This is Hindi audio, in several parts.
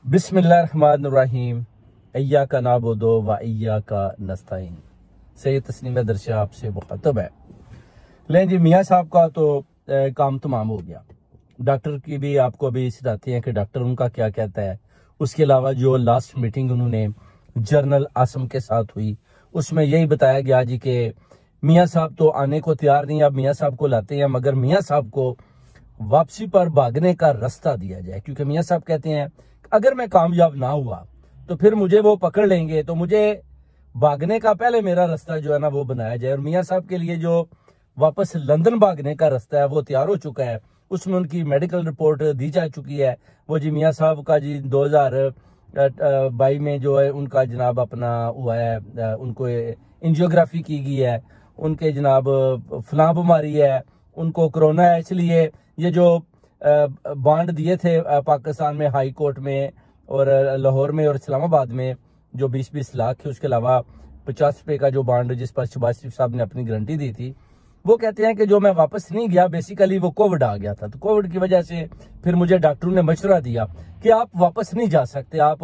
बिस्मिल्लाहिर्रहमानिर्रहीम इय्याका नअबुदु व इय्याका नस्तईन। सैयद तस्नीम दरशा आपसे मुखातब है। लें जी, मियाँ साहब का तो काम तमाम हो गया। डॉक्टर की भी आपको अभी सिखाते हैं कि डॉक्टर उनका क्या कहता है। उसके अलावा जो लास्ट मीटिंग उन्होंने जनरल आसम के साथ हुई, उसमें यही बताया गया जी कि मियाँ साहब तो आने को तैयार नहीं, अब मियाँ साहब को लाते हैं, मगर मियाँ साहब को वापसी पर भागने का रास्ता दिया जाए। क्योंकि मियाँ साहब कहते हैं अगर मैं कामयाब ना हुआ तो फिर मुझे वो पकड़ लेंगे, तो मुझे भागने का पहले मेरा रास्ता जो है ना वो बनाया जाए। और मियाँ साहब के लिए जो वापस लंदन भागने का रास्ता है वो तैयार हो चुका है। उसमें उनकी मेडिकल रिपोर्ट दी जा चुकी है। वो जी मियाँ साहब का जी 2022 में जो है उनका जनाब अपना हुआ है, उनको एंजियोग्राफी की गई है, उनके जनाब फलां बीमारी है, उनको कोरोना है। इसलिए ये जो बॉन्ड दिए थे पाकिस्तान में हाई कोर्ट में और लाहौर में और इस्लामाबाद में जो 20-20 लाख है, उसके अलावा 50 रुपए का जो बॉन्ड जिस पर शहबाज शरीफ साहब ने अपनी गारंटी दी थी, वो कहते हैं कि जो मैं वापस नहीं गया, बेसिकली वो कोविड आ गया था। तो कोविड की वजह से फिर मुझे डॉक्टरों ने मशवरा दिया कि आप वापस नहीं जा सकते, आप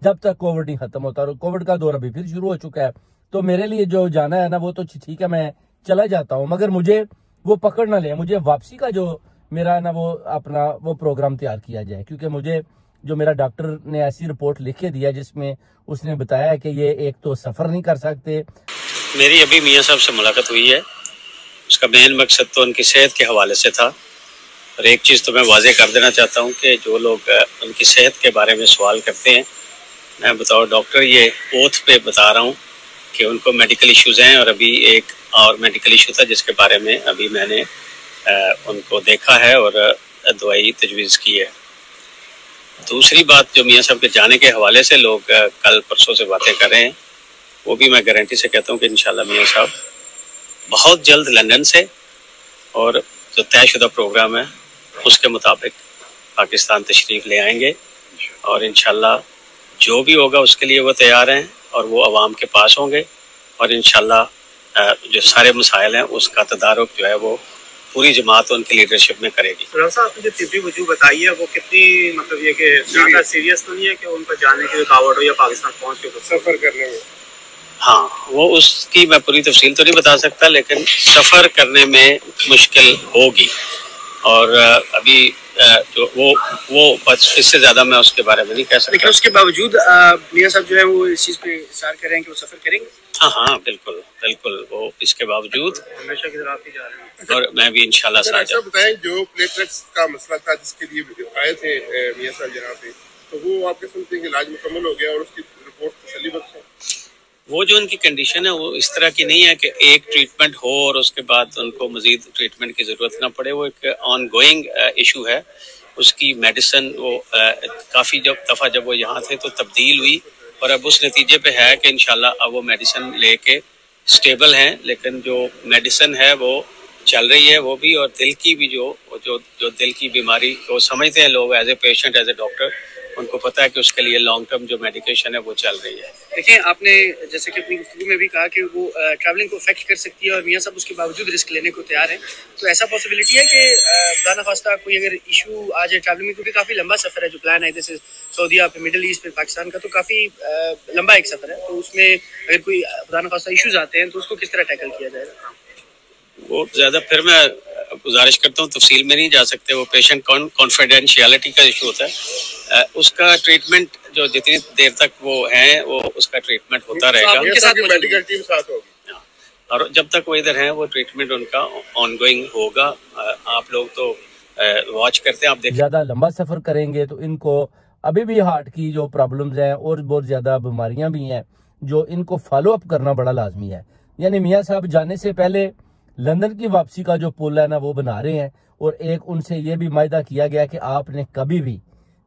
जब तक कोविड नहीं खत्म होता। और कोविड का दौर अभी फिर शुरू हो चुका है, तो मेरे लिए जो जाना है ना वो तो ठीक है, मैं चला जाता हूँ, मगर मुझे वो पकड़ ना ले। मुझे वापसी का जो मेरा ना वो अपना वो प्रोग्राम तैयार किया जाए। क्योंकि मुझे जो मेरा डॉक्टर ने ऐसी रिपोर्ट लिख के दिया जिसमें उसने बताया है कि ये एक तो सफर नहीं कर सकते। मेरी अभी मियाँ साहब से मुलाकात हुई है। उसका मेन मकसद तो उनकी सेहत के हवाले से था। और एक चीज़ तो मैं वाजे कर देना चाहता हूँ कि जो लोग उनकी सेहत के बारे में सवाल करते हैं, मैं बताओ डॉक्टर ये ओथ पे बता रहा हूँ कि उनको मेडिकल इश्यूज़ हैं। और अभी एक और मेडिकल इशू था जिसके बारे में अभी मैंने उनको देखा है और दवाई तजवीज़ की है। दूसरी बात जो मियाँ साहब के जाने के हवाले से लोग कल परसों से बातें कर रहे हैं, वो भी मैं गारंटी से कहता हूँ कि इंशाल्लाह मियाँ साहब बहुत जल्द लंदन से और जो तयशुदा प्रोग्राम है उसके मुताबिक पाकिस्तान तशरीफ़ ले आएंगे। और इंशाल्लाह जो भी होगा उसके लिए वो तैयार हैं और वो आवाम के पास होंगे। और इंशाल्लाह जो सारे मसाइल हैं उसका तदारुक जो है वो पूरी जमात उनकी लीडरशिप में करेगी। साहब, आपने जो तिब्बी वजूह बताई है वो कितनी मतलब ये कि ज़्यादा सीरियस तो नहीं है कि उनका जाने की रुकावट हो या पाकिस्तान पहुंच के सफ़र करने में? हाँ, वो उसकी मैं पूरी तफसील तो नहीं बता सकता, लेकिन सफ़र करने में मुश्किल होगी। और अभी जो वो बस इससे ज़्यादा मैं उसके बारे में नहीं कह सकता। लेकिन उसके बावजूद मियाँ साहब जो है वो इस चीज़ पे इशारा कर रहे हैं कि वो सफ़र करेंगे। हाँ, बिल्कुल बिल्कुल, वो इसके बावजूद हमेशा की तरह आप ही जा रहे हैं और मैं भी इंशाल्लाह साथ बताएं। जो प्लेटलेट्स का मसला था जिसके लिए आए थे मियाँ साहब यहाँ पे, तो वो आपके सुनते हैं कि इलाज मुकम्मल हो गया और उसकी रिपोर्ट तसल्ली बख्श है। वो जो उनकी कंडीशन है वो इस तरह की नहीं है कि एक ट्रीटमेंट हो और उसके बाद उनको मजीद ट्रीटमेंट की ज़रूरत ना पड़े। वो एक ऑन गोइंग इशू है। उसकी मेडिसिन वो काफ़ी दफ़ा जब वो यहाँ थे तो तब्दील हुई और अब उस नतीजे पे है कि इंशाल्लाह अब वो मेडिसिन लेके स्टेबल हैं। लेकिन जो मेडिसिन है वो चल रही है वो भी, और दिल की भी जो दिल की बीमारी को समझते हैं लोग as a patient as a doctor, उनको पता है कि उसके लिए लॉन्ग टर्म जो मेडिकेशन है वो चल रही है। देखिए, आपने जैसे कि अपनी गुफ्तगू में भी कहा कि वो ट्रैवलिंग को अफेक्ट कर सकती है और मियाँ साहब उसके बावजूद रिस्क लेने को तैयार हैं। तो ऐसा पॉसिबिलिटी है कि खुदा न खास्ता कोई अगर इशू आ जाए ट्रैवलिंग में, क्योंकि काफ़ी लंबा सफ़र है जो प्लान है, जैसे सऊदीया फिर मिडल ईस्ट फिर पाकिस्तान का, तो काफ़ी लंबा एक सफ़र है। तो उसमें अगर कोई खुदा न खास्ता इशूज़ आते हैं तो उसको किस तरह टैकल किया जाएगा? वो ज़्यादा फिर मैं गुजारिश करता हूँ तफसील में नहीं जा सकते। वो पेशेंट कॉन्फिडेंशियलिटी का इशू होता है। उसका ट्रीटमेंट जो जितनी देर तक वो हैं वो उसका ट्रीटमेंट होता रहेगा। उनके साथ मेडिकल टीम साथ होगी और जब तक वो इधर हैं वो ट्रीटमेंट उनका ऑनगोइंग होगा। आप लोग तो वॉच करते हैं, आप देखिए। ज्यादा लंबा सफर करेंगे तो इनको अभी भी हार्ट की जो प्रॉब्लम्स हैं और बहुत ज्यादा बीमारियां भी हैं जो इनको फॉलो अप करना बड़ा लाजमी है। यानी मियाँ साहब जाने से पहले लंदन की वापसी का जो पुल है ना वो बना रहे हैं। और एक उनसे ये भी वायदा किया गया कि आपने कभी भी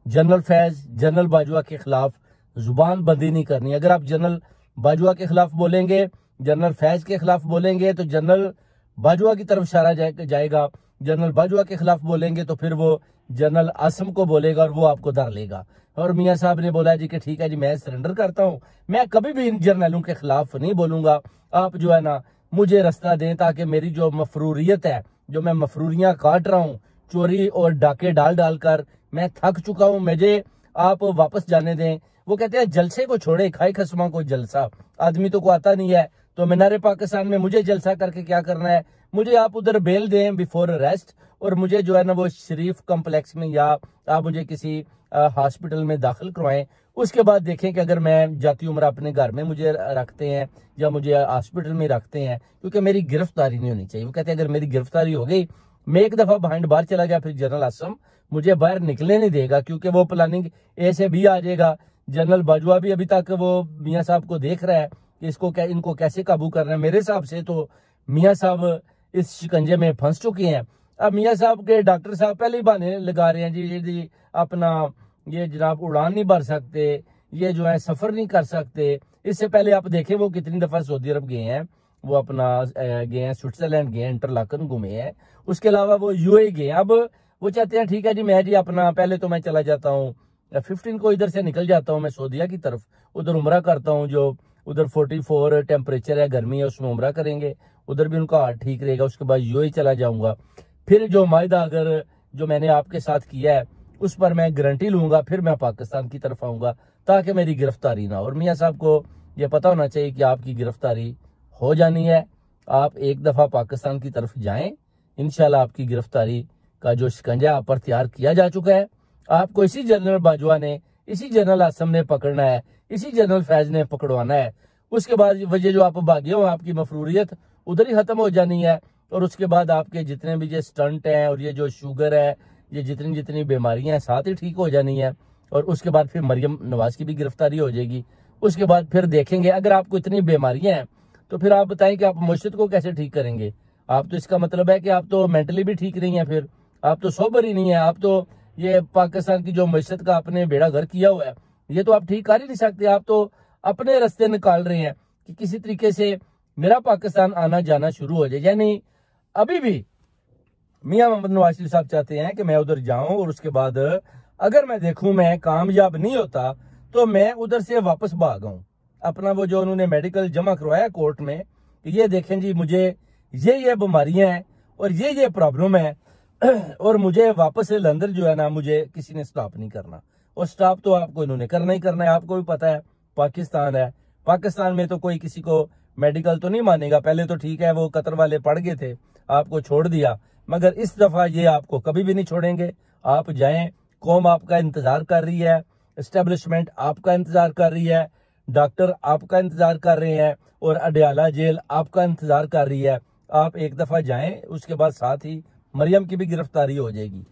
जनरल फैज, जनरल बाजवा के खिलाफ जुबान बंदी नहीं करनी। अगर आप जनरल बाजवा के खिलाफ बोलेंगे, जनरल फैज के खिलाफ बोलेंगे तो जनरल बाजवा की तरफ इशारा जाएगा। जनरल बाजवा के खिलाफ बोलेंगे तो फिर वो जनरल आसम को बोलेगा और वो आपको धर लेगा। और मियाँ साहब ने बोला जी कि ठीक है जी, मैं सरेंडर करता हूँ, मैं कभी भी इन जर्नलों के खिलाफ नहीं बोलूंगा। आप जो है ना मुझे रास्ता दें ताकि मेरी जो मफरूरियत है, जो मैं मफरूरियां काट रहा हूँ चोरी और डाके डाल कर, मैं थक चुका हूँ। मुझे आप वापस जाने दें। वो कहते हैं जलसे को छोड़े, खाए खसमा को जलसा, आदमी तो को आता नहीं है, तो मीनार पाकिस्तान में मुझे जलसा करके क्या करना है, मुझे आप उधर बेल दें बिफोर अरेस्ट, और मुझे जो है ना वो शरीफ कम्प्लेक्स में या आप मुझे किसी हॉस्पिटल में दाखिल करवाएं। उसके बाद देखें कि अगर मैं जाती उम्र अपने घर में मुझे रखते हैं या मुझे हॉस्पिटल में रखते हैं, क्योंकि मेरी गिरफ्तारी नहीं होनी चाहिए। वो कहते हैं अगर मेरी गिरफ्तारी हो गई, मैं एक दफा बाहर बाहर चला गया, फिर जनरल आसम मुझे बाहर निकलने नहीं देगा, क्योंकि वो प्लानिंग ए से बी आ जाएगा। जनरल बाजवा भी अभी तक वो मियाँ साहब को देख रहा है कि इनको कैसे काबू करना है। मेरे हिसाब से तो मियाँ साहब इस शिकंजे में फंस चुके हैं। अब मियाँ साहब के डॉक्टर साहब पहले ही बहाने लगा रहे हैं, जी अपना ये जनाब उड़ान नहीं भर सकते, ये जो है सफर नहीं कर सकते। इससे पहले आप देखें वो कितनी दफा सऊदी अरब गए हैं, वो अपना गए हैं, स्विट्जरलैंड गए हैं, इंटरलाकन घूमे हैं, उसके अलावा वो यूएई गए हैं। अब वो चाहते हैं ठीक है जी मैं जी अपना पहले तो मैं चला जाता हूँ 15 को इधर से निकल जाता हूँ मैं सऊदीया की तरफ, उधर उम्रा करता हूँ, जो उधर 44 टेम्परेचर है, गर्मी है, उसमें उम्रा करेंगे, उधर भी उनका हार्ट ठीक रहेगा। उसके बाद यूएई चला जाऊंगा, फिर जो मायदा अगर जो मैंने आपके साथ किया है उस पर मैं गारंटी लूंगा, फिर मैं पाकिस्तान की तरफ आऊंगा ताकि मेरी गिरफ्तारी ना। और मियाँ साहब को यह पता होना चाहिए कि आपकी गिरफ्तारी हो जानी है, आप एक दफा पाकिस्तान की तरफ जाएं, इंशाल्लाह आपकी गिरफ्तारी का जो शिकंजा आप पर तैयार किया जा चुका है, आपको इसी जनरल बाजवा ने, इसी जनरल आसम ने पकड़ना है, इसी जनरल फैज ने पकड़वाना है। उसके बाद वजह जो आप भागे हो, आपकी मफरूरियत उधर ही खत्म हो जानी है, और उसके बाद आपके जितने भी ये स्टंट हैं और ये जो शुगर है, ये जितनी जितनी बीमारियां हैं साथ ही ठीक हो जानी है। और उसके बाद फिर मरियम नवाज की भी गिरफ्तारी हो जाएगी। उसके बाद फिर देखेंगे अगर आपको इतनी बीमारियां हैं तो फिर आप बताएं कि आप मुर्शिद को कैसे ठीक करेंगे। आप तो इसका मतलब है कि आप तो मेंटली भी ठीक नहीं है, फिर आप तो सोबर ही नहीं है, आप तो ये पाकिस्तान की जो मुर्शिद का आपने बेड़ा घर किया हुआ है ये तो आप ठीक कर ही नहीं सकते। आप तो अपने रास्ते निकाल रहे हैं कि किसी तरीके से मेरा पाकिस्तान आना जाना शुरू हो जाए। यानी अभी भी मियां मोहम्मद नवाज शरीफ साहब चाहते हैं कि मैं उधर जाऊं और उसके बाद अगर मैं देखूं मैं कामयाब नहीं होता तो मैं उधर से वापस भाग आऊं। अपना वो जो उन्होंने मेडिकल जमा करवाया कोर्ट में कि ये देखें जी मुझे ये बीमारियां हैं और ये प्रॉब्लम है और मुझे वापस से लंदन जो है ना मुझे किसी ने स्टॉप नहीं करना। और स्टॉप तो आपको इन्होंने करना ही करना है। आपको भी पता है पाकिस्तान है, पाकिस्तान में तो कोई किसी को मेडिकल तो नहीं मानेगा। पहले तो ठीक है वो कतर वाले पड़ गए थे, आपको छोड़ दिया, मगर इस दफा ये आपको कभी भी नहीं छोड़ेंगे। आप जाएं, कौम आपका इंतजार कर रही है, एस्टेब्लिशमेंट आपका इंतजार कर रही है, डॉक्टर आपका इंतजार कर रहे हैं और अडयाला जेल आपका इंतजार कर रही है। आप एक दफा जाएं, उसके बाद साथ ही मरियम की भी गिरफ्तारी हो जाएगी।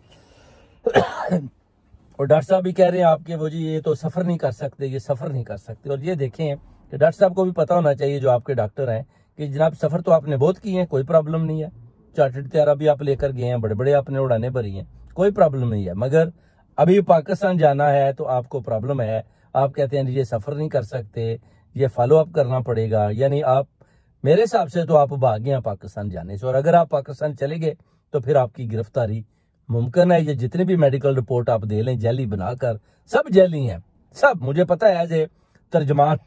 और डॉक्टर साहब भी कह रहे हैं आपके वो जी ये तो सफर नहीं कर सकते, ये सफर नहीं कर सकते। और ये देखें कि डॉक्टर साहब को भी पता होना चाहिए जो आपके डॉक्टर हैं कि जनाब सफर तो आपने बहुत किए हैं, कोई प्रॉब्लम नहीं है, चार्टर्ड तैयारा भी आप लेकर गए हैं, बड़े बड़े आपने उड़ाने भरी हैं, कोई प्रॉब्लम नहीं है। मगर अभी पाकिस्तान जाना है तो आपको प्रॉब्लम है। आप कहते हैं ये सफर नहीं कर सकते, ये फॉलो अप करना पड़ेगा। यानी आप मेरे हिसाब से तो आप भागे हैं पाकिस्तान जाने से, और अगर आप पाकिस्तान चले गए तो फिर आपकी गिरफ्तारी मुमकिन है। ये जितनी भी मेडिकल रिपोर्ट आप दे लें जैली बनाकर, सब जैली हैं, सब मुझे पता है। एज ए तर्जमान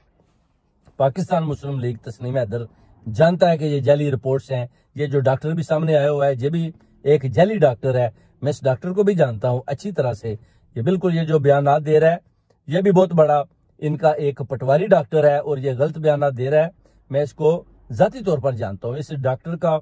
पाकिस्तान मुस्लिम लीग तस्नीम हैदर जानता है कि ये जैली रिपोर्ट्स हैं। ये जो डॉक्टर भी सामने आया हुआ है ये भी एक जैली डॉक्टर है, मैं इस डॉक्टर को भी जानता हूं अच्छी तरह से। ये बिल्कुल ये जो बयान दे रहा है ये भी बहुत बड़ा इनका एक पटवारी डॉक्टर है और ये गलत बयान दे रहा है। मैं इसको जाती तौर पर जानता हूं। इस डॉक्टर का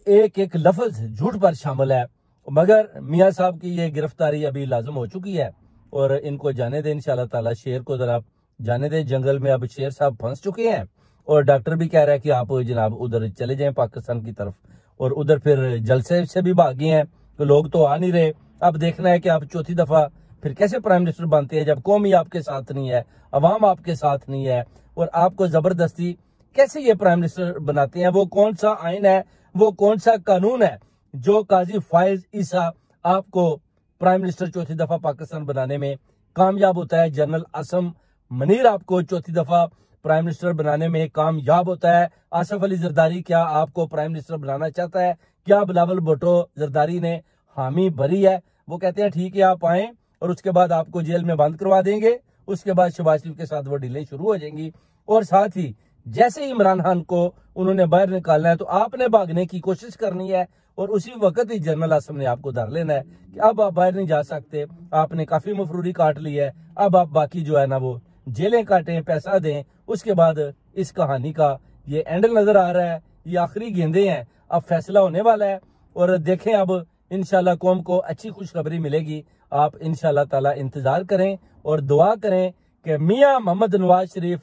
एक एक लफ्ज झूठ पर शामिल है। मगर मियाँ साहब की ये गिरफ्तारी अभी लाजम हो चुकी है और इनको जाने दें इंशाल्लाह ताला। शेर को जरा जाने दें, जंगल में अब शेर साहब फंस चुके हैं। और डॉक्टर भी कह रहा है कि आप जनाब उधर चले जाएं पाकिस्तान की तरफ, और उधर फिर जलसे से भी भागे हैं तो लोग तो आ नहीं रहे। अब देखना है कि आप चौथी दफा फिर कैसे प्राइम मिनिस्टर बनते हैं जब कौम ही आपके साथ नहीं है, अवाम आपके साथ नहीं है, और आपको जबरदस्ती कैसे ये प्राइम मिनिस्टर बनाते हैं। वो कौन सा आइन है, वो कौन सा कानून है जो काजी फायज ईसा आपको प्राइम मिनिस्टर चौथी दफा पाकिस्तान बनाने में कामयाब होता है। जनरल आसम मनीर आपको चौथी दफा प्राइम मिनिस्टर बनाने में कामयाब होता है। आसिफ अली जरदारी क्या आपको प्राइम मिनिस्टर बनाना चाहता है? क्या बिलावल भुट्टो जरदारी ने हामी भरी है? वो कहते हैं ठीक है आप आए और उसके बाद आपको जेल में बंद करवा देंगे। उसके बाद शहबाज शरीफ के साथ वो डीलें शुरू हो जाएंगी। और साथ ही जैसे ही इमरान खान को उन्होंने बाहर निकालना है तो आपने भागने की कोशिश करनी है और उसी वक्त ही जनरल आसम ने आपको धर लेना है कि अब आप बाहर नहीं जा सकते, आपने काफी मफरूरी काट ली है, अब आप बाकी जो है ना वो जेलें काटें, पैसा दें। उसके बाद इस कहानी का ये एंडल नजर आ रहा है, ये आखिरी गेंदे हैं, अब फैसला होने वाला है। और देखें अब इंशाल्लाह कौम को अच्छी खुशखबरी मिलेगी। आप इंशाल्लाह ताला इंतजार करें और दुआ करें कि मियां मोहम्मद नवाज शरीफ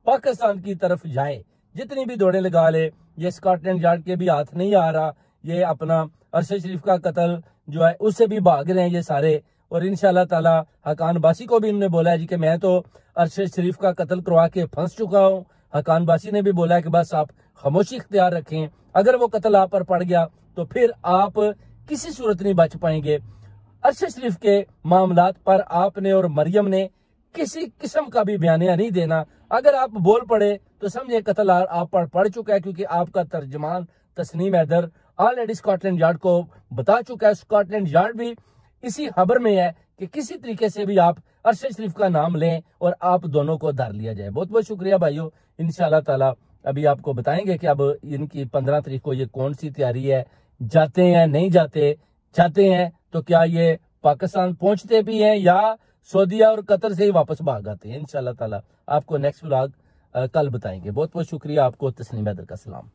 पाकिस्तान की तरफ जाए। जितनी भी दौड़े लगा ले, ये स्कॉटलैंड यार्ड के भी हाथ नहीं आ रहा, ये अपना अरशद शरीफ का कत्ल जो है उससे भी भाग रहे हैं ये सारे। और इंशाल्लाह ताला हकान बासी को भी इन्होंने बोला है जी कि मैं तो अरशद शरीफ का कत्ल करवा के फंस चुका हूँ। हकान बासी ने भी बोला है कि बस आप खामोशी इख्तियार रखें, अगर वो कत्ल आप पर पड़ गया तो फिर आप किसी सूरत नहीं बच पाएंगे। अरशद शरीफ के मामलात पर आपने और मरियम ने किसी किस्म का भी बयानिया नहीं देना। अगर आप बोल पड़े तो समझे कत्ल आप पर पड़ चुका है, क्योंकि आपका तर्जमान Tasneem Haider already Scotland Yard को बता चुका है। स्कॉटलैंड यार्ड भी इसी खबर में है कि किसी तरीके से भी आप अरशद शरीफ का नाम लें और आप दोनों को धर लिया जाए। बहुत बहुत शुक्रिया भाइयों। इंशाल्लाह ताला अभी आपको बताएंगे कि अब इनकी 15 तारीख को ये कौन सी तैयारी है, जाते हैं नहीं जाते हैं तो क्या ये पाकिस्तान पहुंचते भी हैं या सऊदीया और कतर से ही वापस भाग आते हैं। इंशाल्लाह ताला आपको नेक्स्ट व्लॉग कल बताएंगे। बहुत बहुत शुक्रिया आपको। तस्नीम हैदर का सलाम।